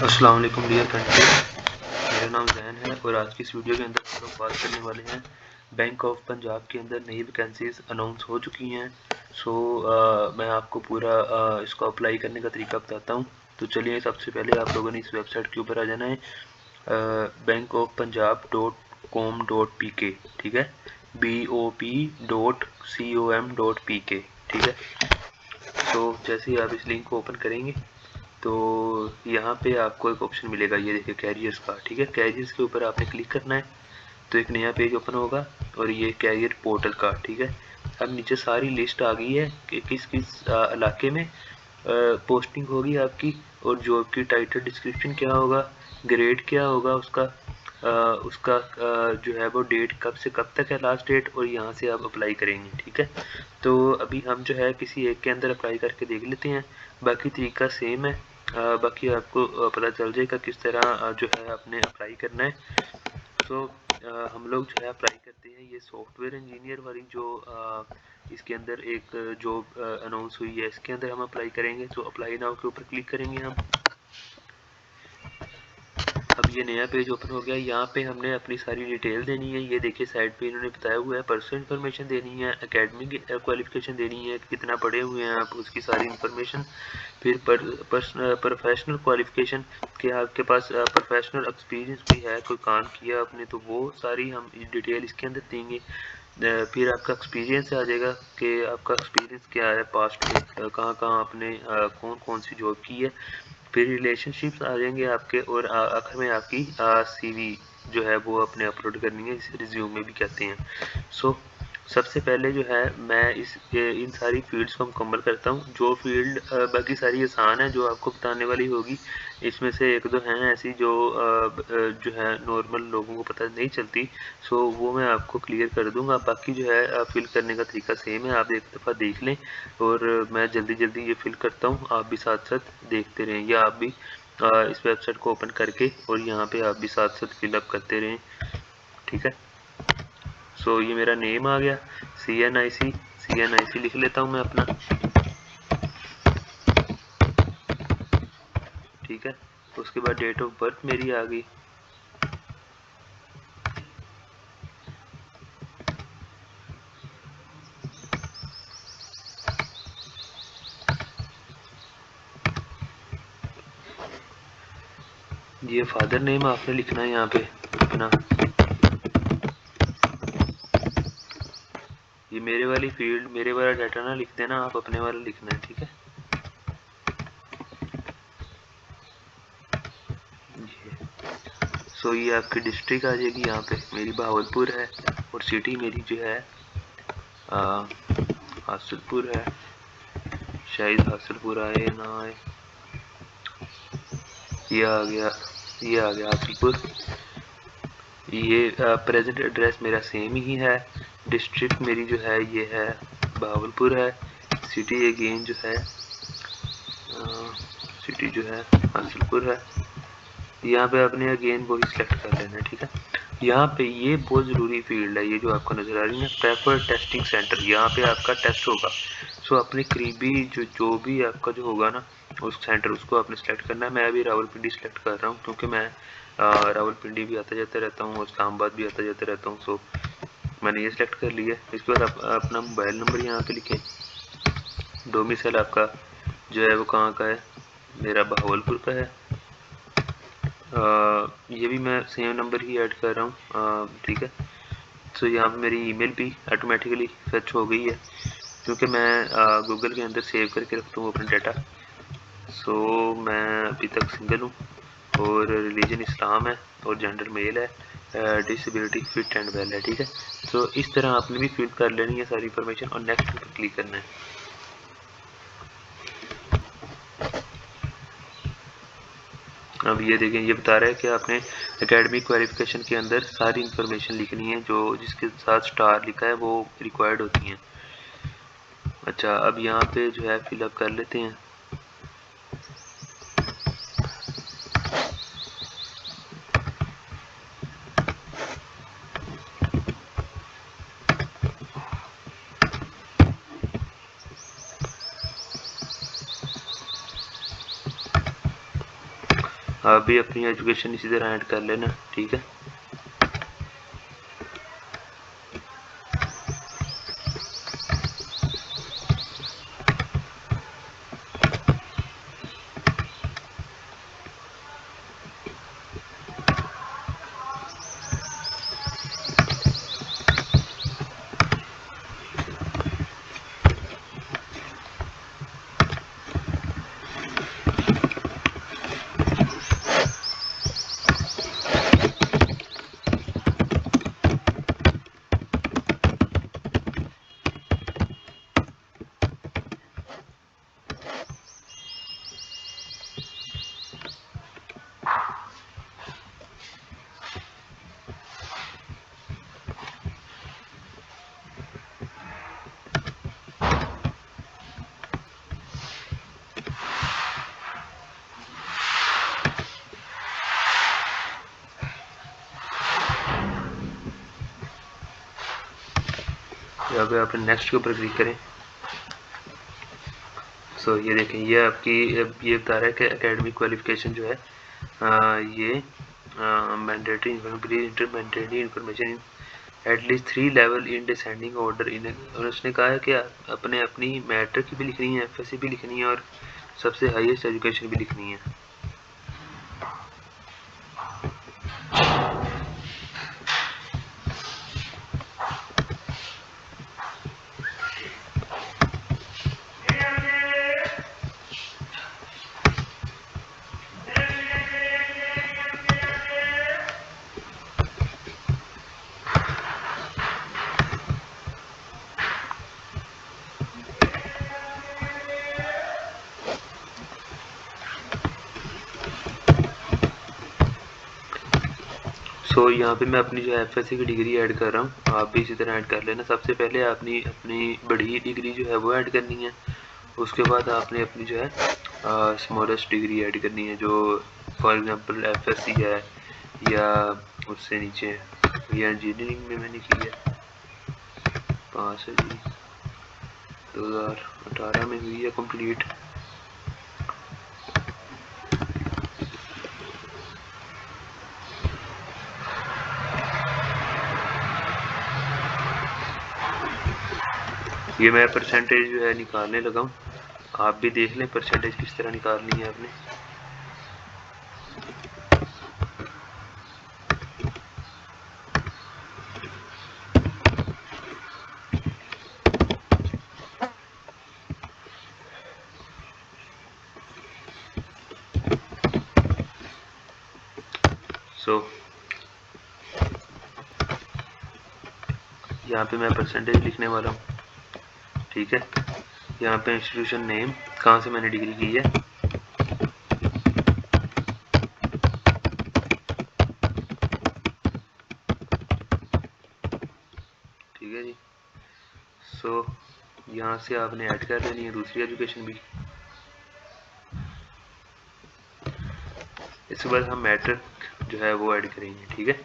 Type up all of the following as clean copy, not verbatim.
अस्सलाम वालेकुम dear country, मेरा नाम जैन है और आज की इस वीडियो के अंदर हम लोग बात करने वाले हैं बैंक ऑफ पंजाब के अंदर नई वैकेंसीज अनाउंस हो चुकी हैं। मैं आपको पूरा इसको अप्लाई करने का तरीका बताता हूं। तो चलिए, सबसे पहले आप लोगों ने इस वेबसाइट के ऊपर आ जाना है bankofpunjab.com.pk, ठीक है, BOP.com.pk, ठीक है। तो जैसे ही आप इस लिंक को ओपन करेंगे तो यहाँ पे आपको एक ऑप्शन मिलेगा, ये देखिए कैरियर्स का, ठीक है। कैरियर्स के ऊपर आपने क्लिक करना है तो एक नया पेज ओपन होगा और ये कैरियर पोर्टल का, ठीक है। अब नीचे सारी लिस्ट आ गई है कि किस किस इलाके में पोस्टिंग होगी आपकी, और जॉब की टाइटल डिस्क्रिप्शन क्या होगा, ग्रेड क्या होगा उसका जो है वो डेट कब से कब तक है, लास्ट डेट, और यहाँ से आप अप्लाई करेंगे, ठीक है। तो अभी हम जो है किसी एक के अंदर अप्लाई करके देख लेते हैं। बाकी तरीका सेम है, बाकी आपको पता चल जाएगा किस तरह जो है आपने अप्लाई करना है। तो हम लोग जो है अप्लाई करते हैं ये सॉफ्टवेयर इंजीनियर वाली जो इसके अंदर एक जॉब अनाउंस हुई है, इसके अंदर हम अप्लाई करेंगे। तो अप्लाई नाउ के ऊपर क्लिक करेंगे हम। अब ये नया पेज ओपन हो गया। यहाँ पे हमने अपनी सारी डिटेल देनी है। ये देखिए साइड पे इन्होंने बताया हुआ है, पर्सनल इन्फॉर्मेशन देनी है, एकेडमिक क्वालिफिकेशन देनी है, कितना पढ़े हुए हैं आप, उसकी सारी इन्फॉर्मेशन। फिर प्रोफेशनल क्वालिफिकेशन के आपके पास प्रोफेशनल एक्सपीरियंस भी है, कोई काम किया आपने, तो वो सारी हम डिटेल इसके अंदर देंगे। फिर आपका एक्सपीरियंस आ जाएगा कि आपका एक्सपीरियंस क्या है, पास्ट में कहाँ कहाँ आपने कौन कौन सी जॉब की है। फिर रिलेशनशिप्स आ जाएंगे आपके, और आखिर में आपकी सीवी जो है वो अपने अपलोड करनी है, इसे रिज्यूमे भी कहते हैं। सबसे पहले जो है मैं इन सारी फील्ड्स को मुकम्मल करता हूँ। जो फील्ड बाकी सारी आसान है जो आपको बताने वाली होगी, इसमें से एक दो हैं ऐसी जो जो है नॉर्मल लोगों को पता नहीं चलती। वो मैं आपको क्लियर कर दूंगा। बाकी जो है फिल करने का तरीका सेम है, आप एक दफ़ा देख लें, और मैं जल्दी जल्दी ये फिल करता हूँ, आप भी साथ साथ देखते रहें, या आप भी इस वेबसाइट को ओपन करके और यहाँ पे आप भी साथ साथ फिलअप करते रहें, ठीक है। ये मेरा नेम आ गया, CNIC लिख लेता हूँ मैं अपना, ठीक है। उसके बाद डेट ऑफ बर्थ मेरी आ गई, ये फादर नेम आपने लिखना है यहाँ पे अपना। ये मेरे वाली फील्ड, मेरे वाला डाटा ना लिख देना, आप अपने वाला लिखना है, ठीक है। ये आपकी डिस्ट्रिक्ट आ जाएगी, यहाँ पे मेरी बहावलपुर है, और सिटी मेरी जो है हासिलपुर है, शायद हासिलपुर आए ना आए, ये आ गया हासिलपुर। ये प्रेजेंट एड्रेस मेरा सेम ही है। डिस्ट्रिक्ट मेरी जो है ये है बहावलपुर है। सिटी अगेन जो है सिटी जो है हासिलपुर है। यहाँ पे आपने अगेन वही सिलेक्ट कर लेना है, ठीक है। यहाँ पे ये बहुत ज़रूरी फील्ड है, ये जो आपको नज़र आ रही है पेपर टेस्टिंग सेंटर, यहाँ पे आपका टेस्ट होगा। अपने करीबी जो भी आपका जो होगा ना उस सेंटर, उसको आपने सेलेक्ट करना है। मैं अभी रावलपिंडी सेलेक्ट कर रहा हूँ क्योंकि मैं रावलपिंडी भी आता जाता रहता हूँ और इस्लामाबाद भी आता जाता रहता हूँ। मैंने ये सिलेक्ट कर लिया। इसके बाद आप अपना मोबाइल नंबर यहाँ पे लिखें। डोमिसाइल आपका जो है वो कहाँ का है, मेरा बहावलपुर का है। ये भी मैं सेम नंबर ही ऐड कर रहा हूँ, ठीक है। यहाँ पे मेरी ईमेल भी ऑटोमेटिकली सर्च हो गई है क्योंकि मैं गूगल के अंदर सेव करके रखता हूँ अपना डाटा। मैं अभी तक सिंगल हूँ और रिलीजन इस्लाम है और जेंडर मेल है, डिसेबिलिटी फिट एंड वेल है, ठीक है। इस तरह आपने भी फिल कर लेनी है सारी इन्फॉर्मेशन और नेक्स्ट पर क्लिक करना है। अब ये देखें, ये बता रहा है कि आपने एकेडमिक क्वालिफिकेशन के अंदर सारी इन्फॉर्मेशन लिखनी है जो जिसके साथ स्टार लिखा है वो रिक्वायर्ड होती हैं। अच्छा, अब यहाँ पे जो है फिलअप कर लेते हैं। आप भी अपनी एजुकेशन इसी तरह ऐड कर लेना, ठीक है। यहाँ पे आप नेक्स्ट के ऊपर क्लिक करें। सो ये देखें, ये आपकी ये बता रहा है कि एकेडमिक क्वालिफिकेशन जो है ये मैंडेटरी इंटरमैंडेटरी information at least 3 level in descending order in, और उसने कहा है कि अपने अपनी मैट्रिक की भी लिखनी है, एफएससी भी लिखनी है और सबसे हाईएस्ट एजुकेशन भी लिखनी है। सो यहाँ पे मैं अपनी जो एफएससी की डिग्री ऐड कर रहा हूँ, आप भी इसी तरह ऐड कर लेना। सबसे पहले आपने अपनी बड़ी डिग्री जो है वो ऐड करनी है, उसके बाद आपने अपनी जो है स्मॉलेस्ट डिग्री ऐड करनी है, जो फॉर एग्जांपल एफएससी है या उससे नीचे है। या इंजीनियरिंग में मैंने की है, पास है जी, 2018 में हुई है कंप्लीट। ये मैं परसेंटेज जो है निकालने लगा हूँ, आप भी देख लें परसेंटेज किस तरह निकालनी है आपने। सो यहाँ पे मैं परसेंटेज लिखने वाला हूँ, ठीक है। यहाँ पे इंस्टीट्यूशन नेम, कहाँ से मैंने डिग्री की है, ठीक है जी। सो यहाँ से आपने ऐड कर लेनी है दूसरी एजुकेशन भी। इसके बाद हम मैट्रिक जो है वो ऐड करेंगे, ठीक है।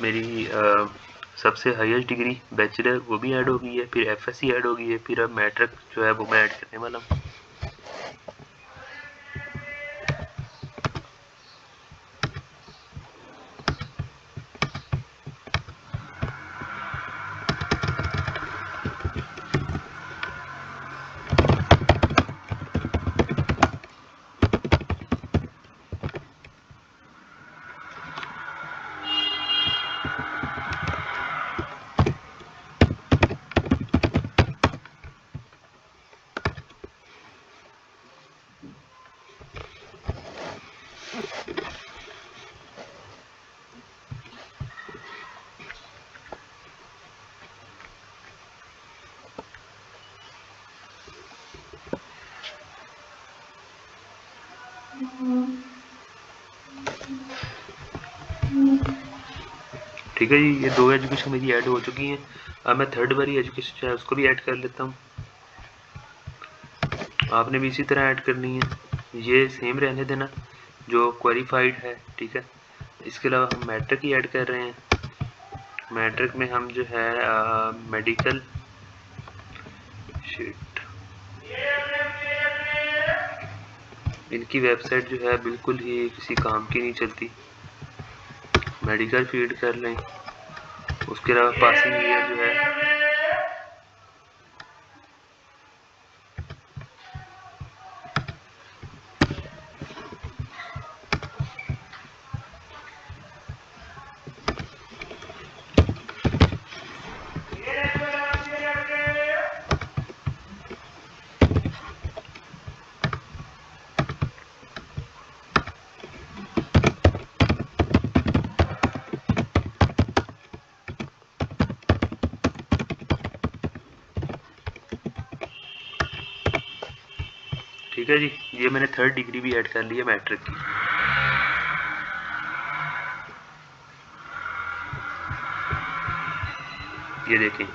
मेरी सबसे हाईएस्ट डिग्री बैचलर वो भी ऐड हो गई है, फिर एफएससी ऐड हो गई है, फिर अब मैट्रिक जो है वो मैं ऐड करने वाला हूँ। ठीक है जी, ये 2 एजुकेशन मेरी ऐड हो चुकी हैं। अब मैं थर्ड वाली एजुकेशन जो है उसको भी ऐड कर लेता हूँ। आपने भी इसी तरह ऐड करनी है, ये सेम रहने देना जो क्वालिफाइड है, ठीक है। इसके अलावा हम मैट्रिक ही ऐड कर रहे हैं। मैट्रिक में हम जो है मेडिकल शीट, इनकी वेबसाइट जो है बिल्कुल ही किसी काम की नहीं चलती। मेडिकल फीड कर लें, उसके अलावा पासिंग ईयर जो है ठीक है जी। ये मैंने 3rd डिग्री भी ऐड कर ली है मैट्रिक की। ये देखें,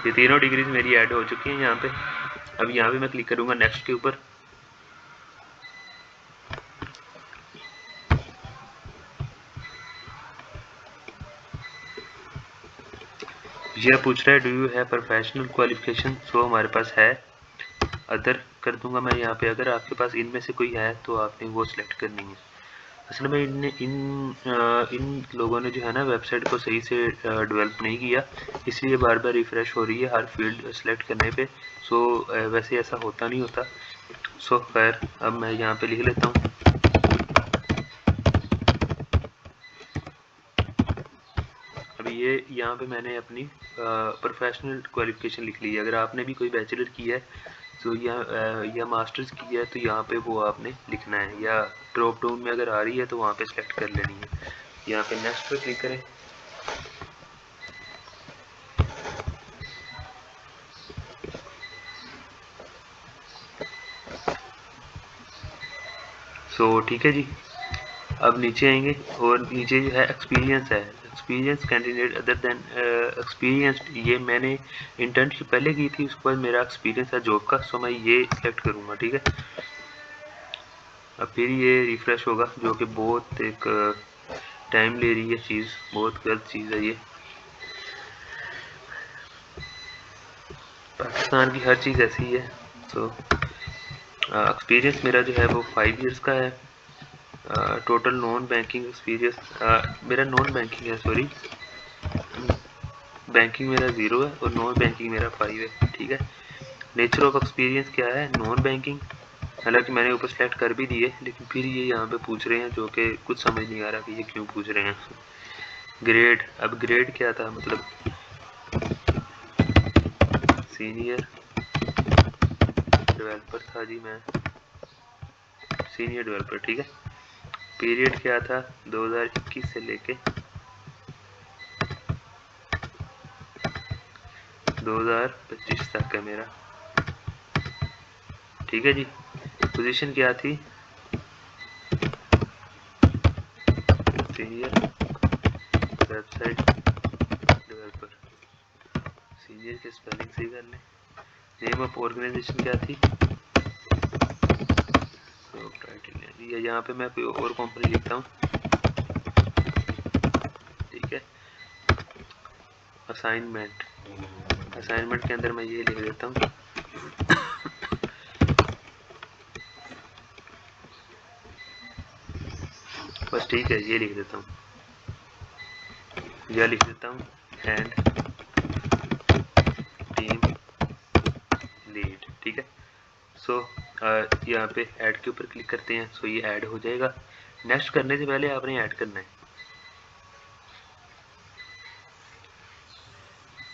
ये तीनों डिग्रीज मेरी ऐड हो चुकी हैं यहाँ पे। अब यहाँ पे मैं क्लिक करूँगा नेक्स्ट के ऊपर। ये पूछ रहा है do you have professional qualification. So हमारे पास है। अदर कर दूंगा मैं यहाँ पे। अगर आपके पास इनमें से कोई है तो आपने वो सिलेक्ट करनी है। असल में इन लोगों ने जो है ना वेबसाइट को सही से डेवलप नहीं किया, इसलिए बार बार रिफ्रेश हो रही है हर फील्ड सेलेक्ट करने पे। सो वैसे ऐसा होता नहीं होता। सो खैर अब मैं यहाँ पे लिख लेता हूँ। अब ये यहाँ पे मैंने अपनी प्रोफेशनल क्वालिफिकेशन लिख ली है। अगर आपने भी कोई बैचलर की है तो या मास्टर्स की है तो यहाँ पे वो आपने लिखना है, या ड्रॉप डाउन में अगर आ रही है तो वहाँ पे सेलेक्ट कर लेनी है। यहाँ पे नेक्स्ट पे क्लिक करें। सो ठीक है जी। अब नीचे आएंगे और नीचे जो है एक्सपीरियंस है। Experience candidate other than experience, ये मैंने इंटर्नशिप पहले की थी, उसके बाद मेरा एक्सपीरियंस है जॉब का। सो मैं ये सिलेक्ट करूँगा। ठीक है, अब फिर ये रिफ्रेश होगा, जो कि बहुत एक टाइम ले रही है चीज़, बहुत गलत चीज़ है ये। पाकिस्तान की हर चीज़ ऐसी है। सो एक्सपीरियंस मेरा जो है वो 5 इयर्स का है। टोटल नॉन बैंकिंग एक्सपीरियंस मेरा नॉन बैंकिंग है, सॉरी, बैंकिंग मेरा 0 है और नॉन बैंकिंग मेरा 5 है। ठीक है, नेचर ऑफ एक्सपीरियंस क्या है, नॉन बैंकिंग। हालांकि मैंने ऊपर सेलेक्ट कर भी दिए, लेकिन फिर ये यहाँ पे पूछ रहे हैं, जो कि कुछ समझ नहीं आ रहा कि ये क्यों पूछ रहे हैं। ग्रेड, अब ग्रेड क्या था, मतलब सीनियर डेवलपर था जी, मैं सीनियर डेवलपर। ठीक है, पीरियड क्या था, 2021 से लेके 2025 तक है मेरा। ठीक है जी, पोजीशन क्या थी, सीनियर वेबसाइट डेवलपर। सीनियर के स्पेलिंग सही कर लें। नेम ऑफ ऑर्गेनाइजेशन क्या थी, या यहाँ पे मैं कोई और कंपनी लिखता हूँ। ठीक है, असाइनमेंट, असाइनमेंट के अंदर मैं ये लिख देता हूँ। बस ठीक है, ये लिख देता हूँ, यह लिख देता हूँ एंड टीम लीड। ठीक है, सो यहाँ पे ऐड के ऊपर क्लिक करते हैं। सो ये ऐड हो जाएगा। नेक्स्ट करने से पहले आपने ऐड करना है।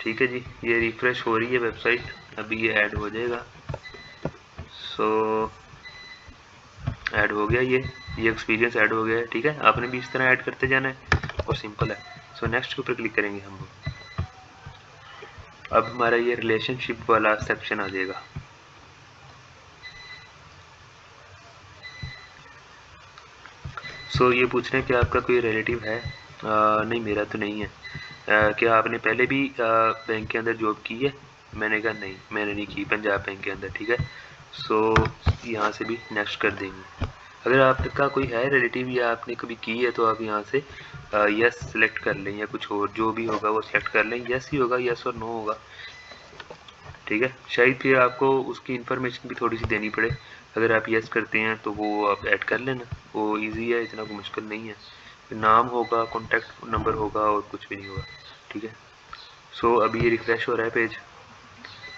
ठीक है जी, ये रिफ्रेश हो रही है वेबसाइट, अभी ये ऐड हो जाएगा। सो ऐड हो गया, ये एक्सपीरियंस ऐड हो गया है। ठीक है, आपने भी इस तरह ऐड करते जाना है और सिंपल है। सो नेक्स्ट के ऊपर क्लिक करेंगे हम लोग। अब हमारा ये रिलेशनशिप वाला सेक्शन आ जाएगा। सो ये पूछ रहे हैं कि आपका कोई रिलेटिव है। नहीं, मेरा तो नहीं है। क्या आपने पहले भी बैंक के अंदर जॉब की है? मैंने कहा नहीं, मैंने नहीं की पंजाब बैंक के अंदर। ठीक है, सो यहाँ से भी नेक्स्ट कर देंगे। अगर आपका कोई है रिलेटिव या आपने कभी की है तो आप यहाँ से यस सेलेक्ट कर लें, या कुछ और जो भी होगा वो सेलेक्ट कर लें। यस ही होगा, यस और नो होगा। ठीक है। शायद फिर आपको उसकी इन्फॉर्मेशन भी थोड़ी सी देनी पड़े, अगर आप यस करते हैं तो वो आप ऐड कर लेना, वो इजी है, इतना कोई मुश्किल नहीं है। नाम होगा, कॉन्टैक्ट नंबर होगा और कुछ भी नहीं होगा, ठीक है। सो अभी ये रिफ्रेश हो रहा है पेज,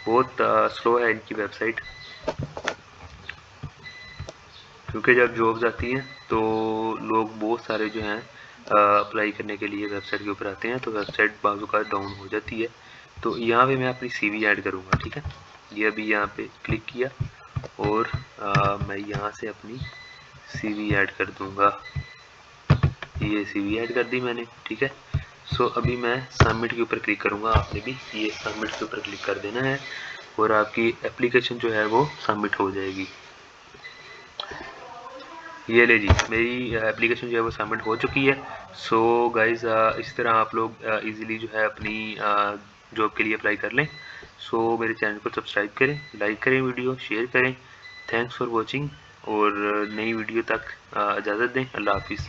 बहुत स्लो है इनकी वेबसाइट, क्योंकि जब जॉब्स आती हैं तो लोग बहुत सारे जो हैं अप्लाई करने के लिए वेबसाइट के ऊपर आते हैं, तो वेबसाइट बाजू का डाउन हो जाती है। तो यहाँ पे मैं अपनी सीवी ऐड करूँगा, ठीक है। ये अभी यहाँ पे क्लिक किया और मैं यहाँ से अपनी सीवी ऐड कर दूँगा, ये सीवी ऐड कर दी मैंने, ठीक है। सो अभी मैं सबमिट के ऊपर क्लिक करूँगा, आपने भी ये सबमिट के ऊपर क्लिक कर देना है और आपकी एप्लीकेशन जो है वो सबमिट हो जाएगी। ये ले जी, मेरी एप्लीकेशन जो है वो सबमिट हो चुकी है। सो गाइज़ इस तरह आप लोग इजीली जो है अपनी जॉब के लिए अप्लाई कर लें। सो मेरे चैनल को सब्सक्राइब करें, लाइक करें, वीडियो शेयर करें। थैंक्स फॉर वॉचिंग, और नई वीडियो तक इजाज़त दें। अल्लाह हाफिज़।